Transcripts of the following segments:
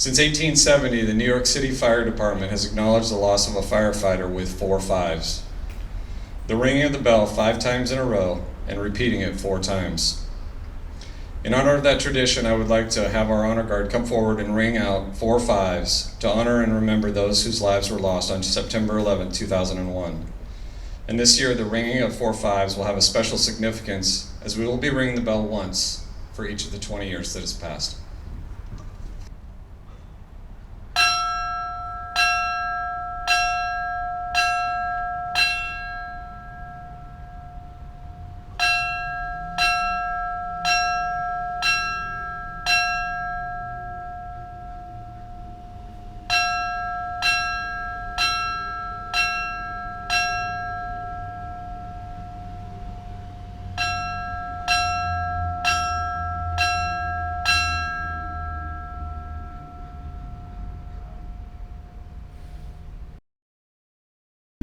Since 1870, the New York City Fire Department has acknowledged the loss of a firefighter with 4 5s. The ringing of the bell 5 times in a row and repeating it 4 times. In honor of that tradition, I would like to have our honor guard come forward and ring out 4 5s to honor and remember those whose lives were lost on September 11, 2001. And this year, the ringing of 4 5s will have a special significance as we will be ringing the bell once for each of the 20 years that has passed.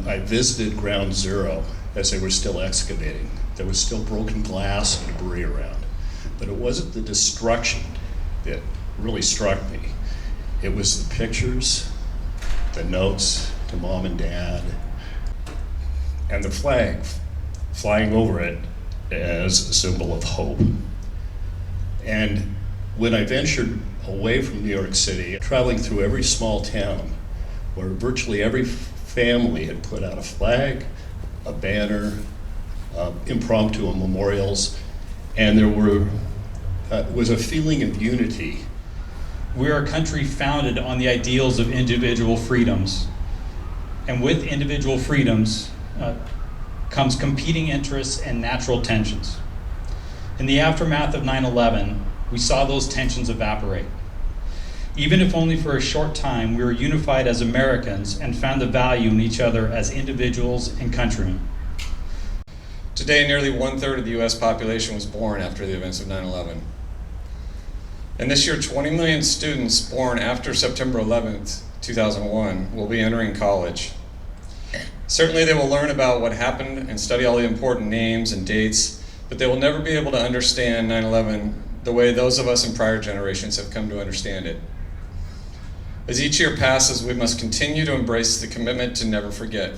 I visited ground zero as they were still excavating. There was still broken glass and debris around. But it wasn't the destruction that really struck me. It was the pictures, the notes to mom and dad, and the flag flying over it as a symbol of hope. And when I ventured away from New York City, traveling through every small town where virtually every family had put out a flag, a banner, impromptu memorials, and there was a feeling of unity. We are a country founded on the ideals of individual freedoms. And with individual freedoms comes competing interests and natural tensions. In the aftermath of 9/11, we saw those tensions evaporate. Even if only for a short time, we were unified as Americans and found the value in each other as individuals and countrymen. Today, nearly 1/3 of the US population was born after the events of 9/11. And this year, 20 million students born after September 11th, 2001 will be entering college. Certainly they will learn about what happened and study all the important names and dates, but they will never be able to understand 9/11 the way those of us in prior generations have come to understand it. As each year passes, we must continue to embrace the commitment to never forget.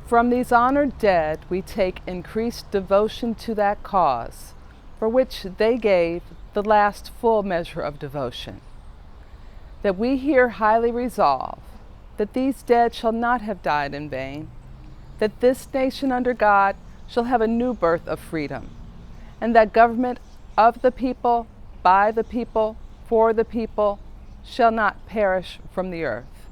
From these honored dead, we take increased devotion to that cause, for which they gave the last full measure of devotion. That we here highly resolve that these dead shall not have died in vain, that this nation under God shall have a new birth of freedom, and that government of the people, by the people, for the people, shall not perish from the earth.